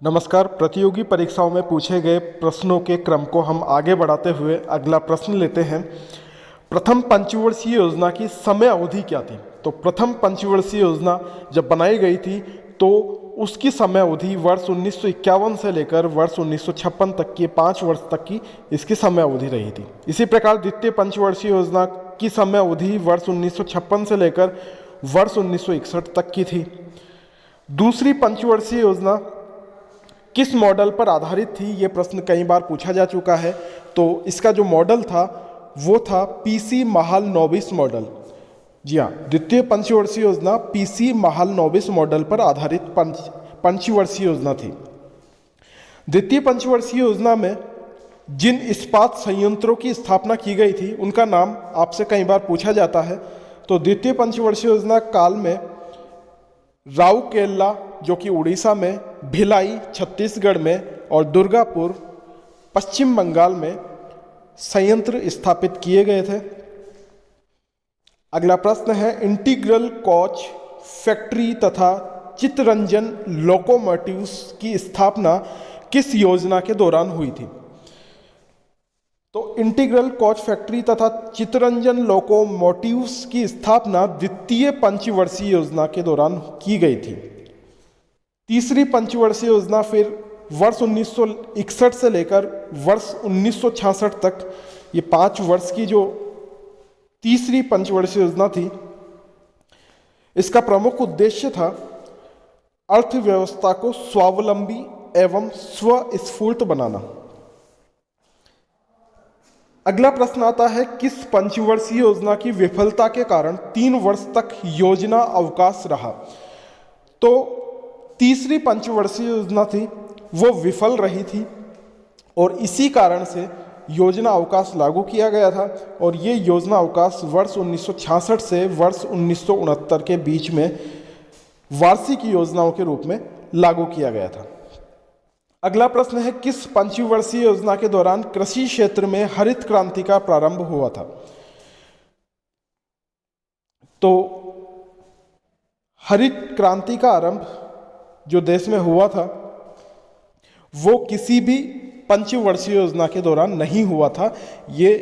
नमस्कार। प्रतियोगी परीक्षाओं में पूछे गए प्रश्नों के क्रम को हम आगे बढ़ाते हुए अगला प्रश्न लेते हैं। प्रथम पंचवर्षीय योजना की समय अवधि क्या थी? तो प्रथम पंचवर्षीय योजना जब बनाई गई थी तो उसकी समय अवधि वर्ष 1951 से लेकर वर्ष 1956 तक की 5 वर्ष तक की इसकी समय अवधि रही थी। इसी प्रकार द्वितीय पंचवर्षीय योजना की समय अवधि वर्ष 1956 से लेकर वर्ष 1961 तक की थी। दूसरी पंचवर्षीय योजना किस मॉडल पर आधारित थी? ये प्रश्न कई बार पूछा जा चुका है। तो इसका जो मॉडल था वो था पीसी महालनोबिस मॉडल। जी हाँ, द्वितीय पंचवर्षीय योजना पीसी महालनोबिस मॉडल पर आधारित पंचवर्षीय योजना थी। द्वितीय पंचवर्षीय योजना में जिन इस्पात संयंत्रों की स्थापना की गई थी उनका नाम आपसे कई बार पूछा जाता है। तो द्वितीय पंचवर्षीय योजना काल में राउरकेला जो कि उड़ीसा में, भिलाई छत्तीसगढ़ में और दुर्गापुर पश्चिम बंगाल में संयंत्र स्थापित किए गए थे। अगला प्रश्न है, इंटीग्रल कोच फैक्ट्री तथा चित्तरंजन लोकोमोटिव्स की स्थापना किस योजना के दौरान हुई थी? तो इंटीग्रल कोच फैक्ट्री तथा चित्तरंजन लोकोमोटिव्स की स्थापना द्वितीय पंचवर्षीय योजना के दौरान की गई थी। तीसरी पंचवर्षीय योजना फिर वर्ष 1961 से लेकर वर्ष 1966 तक, ये 5 वर्ष की जो तीसरी पंचवर्षीय योजना थी, इसका प्रमुख उद्देश्य था अर्थव्यवस्था को स्वावलंबी एवं स्वस्फूर्त बनाना। अगला प्रश्न आता है, किस पंचवर्षीय योजना की विफलता के कारण 3 वर्ष तक योजना अवकाश रहा? तो तीसरी पंचवर्षीय योजना थी वो विफल रही थी और इसी कारण से योजना अवकाश लागू किया गया था और ये योजना अवकाश वर्ष 1966 से वर्ष 1969 के बीच में वार्षिक योजनाओं के रूप में लागू किया गया था। अगला प्रश्न है, किस पंचवर्षीय योजना के दौरान कृषि क्षेत्र में हरित क्रांति का प्रारंभ हुआ था? तो हरित क्रांति का आरंभ जो देश में हुआ था वो किसी भी पंचवर्षीय योजना के दौरान नहीं हुआ था। ये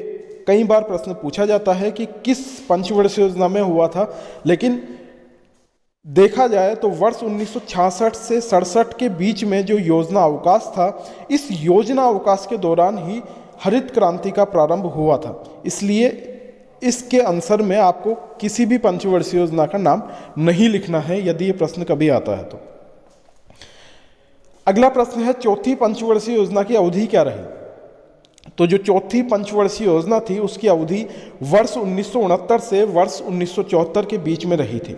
कई बार प्रश्न पूछा जाता है कि किस पंचवर्षीय योजना में हुआ था, लेकिन देखा जाए तो वर्ष 1966 से 67 के बीच में जो योजना अवकाश था, इस योजना अवकाश के दौरान ही हरित क्रांति का प्रारंभ हुआ था। इसलिए इसके आंसर में आपको किसी भी पंचवर्षीय योजना का नाम नहीं लिखना है यदि ये प्रश्न कभी आता है तो। अगला प्रश्न है, चौथी पंचवर्षीय योजना की अवधि क्या रही? तो जो चौथी पंचवर्षीय योजना थी उसकी अवधि वर्ष 1969 से वर्ष 1974 के बीच में रही थी।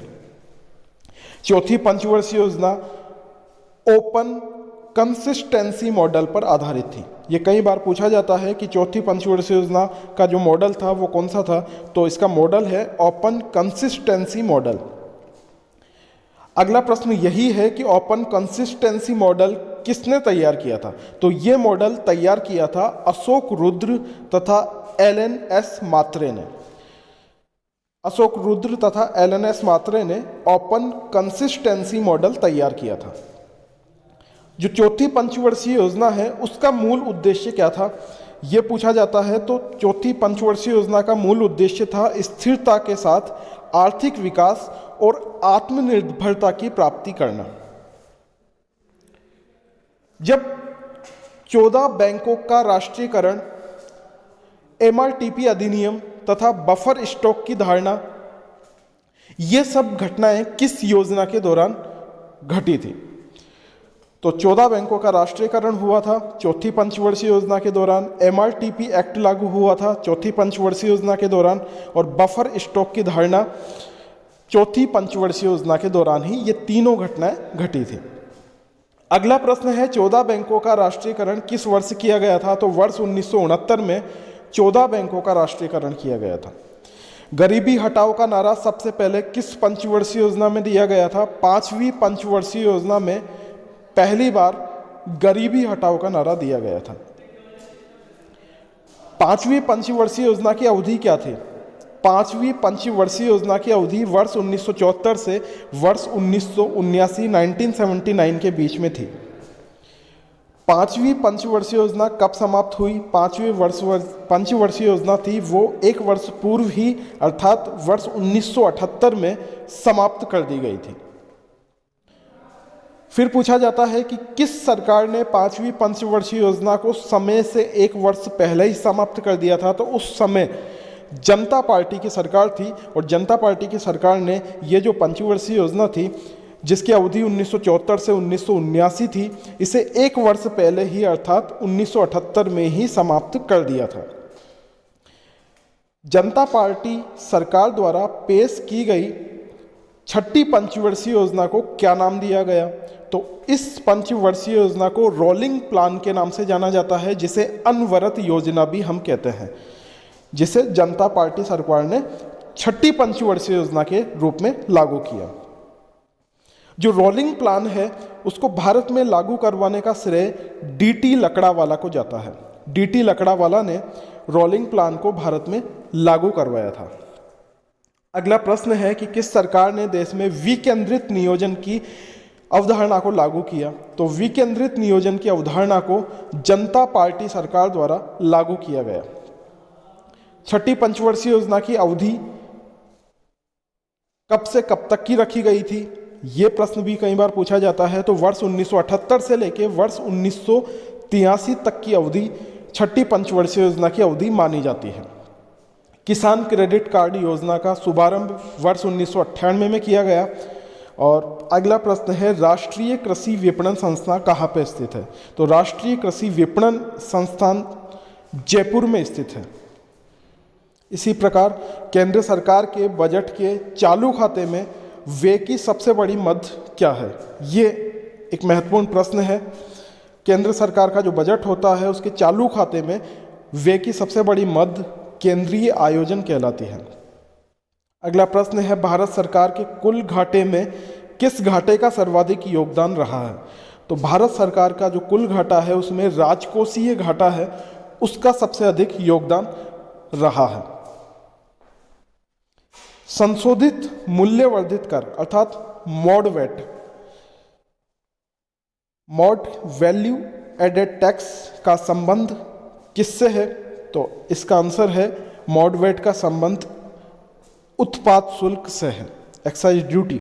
चौथी पंचवर्षीय योजना ओपन कंसिस्टेंसी मॉडल पर आधारित थी। ये कई बार पूछा जाता है कि चौथी पंचवर्षीय योजना का जो मॉडल था वो कौन सा था? तो इसका मॉडल है ओपन कंसिस्टेंसी मॉडल। अगला प्रश्न यही है कि ओपन कंसिस्टेंसी मॉडल किसने तैयार किया था? तो ये मॉडल तैयार किया था अशोक रुद्र तथा LNS मात्रे ने। अशोक रुद्र तथा LNS मात्रे ने ओपन कंसिस्टेंसी मॉडल तैयार किया था। जो चौथी पंचवर्षीय योजना है उसका मूल उद्देश्य क्या था, ये पूछा जाता है। तो चौथी पंचवर्षीय योजना का मूल उद्देश्य था स्थिरता के साथ आर्थिक विकास और आत्मनिर्भरता की प्राप्ति करना। जब 14 बैंकों का राष्ट्रीयकरण, MRTP अधिनियम तथा बफर स्टॉक की धारणा, ये सब घटनाएं किस योजना के दौरान घटी थी? तो 14 बैंकों का राष्ट्रीयकरण हुआ था चौथी पंचवर्षीय योजना के दौरान, MRTP एक्ट लागू हुआ था चौथी पंचवर्षीय योजना के दौरान और बफर स्टॉक की धारणा चौथी पंचवर्षीय योजना के दौरान ही ये तीनों घटनाएं घटी थी। अगला प्रश्न है, 14 बैंकों का राष्ट्रीयकरण किस वर्ष किया गया था? तो वर्ष 1969 में 14 बैंकों का राष्ट्रीयकरण किया गया था। गरीबी हटाओ का नारा सबसे पहले किस पंचवर्षीय योजना में दिया गया था? 5वीं पंचवर्षीय योजना में पहली बार गरीबी हटाओ का नारा दिया गया था। 5वीं पंचवर्षीय योजना की अवधि क्या थी? 5वीं पंचवर्षीय योजना की अवधि वर्ष 1974 से वर्ष 1979 के बीच में थी। पांचवी पंचवर्षीय योजना कब समाप्त हुई? पंचवर्षीय योजना थी वो एक वर्ष पूर्व ही अर्थात वर्ष 1978 में समाप्त कर दी गई थी। फिर पूछा जाता है कि किस सरकार ने पांचवी पंचवर्षीय योजना को समय से एक वर्ष पहले ही समाप्त कर दिया था? तो उस समय जनता पार्टी की सरकार थी और जनता पार्टी की सरकार ने ये जो पंचवर्षीय योजना थी जिसकी अवधि 1974 से 1979 थी, इसे एक वर्ष पहले ही अर्थात 1978 में ही समाप्त कर दिया था। जनता पार्टी सरकार द्वारा पेश की गई छठी पंचवर्षीय योजना को क्या नाम दिया गया? तो इस पंचवर्षीय योजना को रोलिंग प्लान के नाम से जाना जाता है, जिसे अनवरत योजना भी हम कहते हैं, जिसे जनता पार्टी सरकार ने छठी पंचवर्षीय योजना के रूप में लागू किया। जो रोलिंग प्लान है उसको भारत में लागू करवाने का श्रेय डीटी लकड़ावाला को जाता है। डीटी लकड़ावाला ने रोलिंग प्लान को भारत में लागू करवाया था। अगला प्रश्न है कि किस सरकार ने देश में विकेंद्रित नियोजन की अवधारणा को लागू किया? तो विकेंद्रित नियोजन की अवधारणा को जनता पार्टी सरकार द्वारा लागू किया गया। छठी पंचवर्षीय योजना की अवधि कब से कब तक की रखी गई थी? ये प्रश्न भी कई बार पूछा जाता है। तो वर्ष 1978 से लेकर वर्ष 1983 तक की अवधि छठी पंचवर्षीय योजना की अवधि मानी जाती है। किसान क्रेडिट कार्ड योजना का शुभारंभ वर्ष 1998 में किया गया। और अगला प्रश्न है, राष्ट्रीय कृषि विपणन संस्थान कहाँ पे स्थित है? तो राष्ट्रीय कृषि विपणन संस्थान जयपुर में स्थित है। इसी प्रकार केंद्र सरकार के बजट के चालू खाते में व्यय की सबसे बड़ी मद क्या है? ये एक महत्वपूर्ण प्रश्न है। केंद्र सरकार का जो बजट होता है उसके चालू खाते में व्यय की सबसे बड़ी मद केंद्रीय आयोजन कहलाती है। अगला प्रश्न है, भारत सरकार के कुल घाटे में किस घाटे का सर्वाधिक योगदान रहा है? तो भारत सरकार का जो कुल घाटा है उसमें राजकोषीय घाटा है, उसका सबसे अधिक योगदान रहा है। संशोधित मूल्यवर्धित कर अर्थात mod VAT, mod value added tax का संबंध किससे है? तो इसका आंसर है मॉड वैट का संबंध उत्पाद शुल्क से है, एक्साइज ड्यूटी।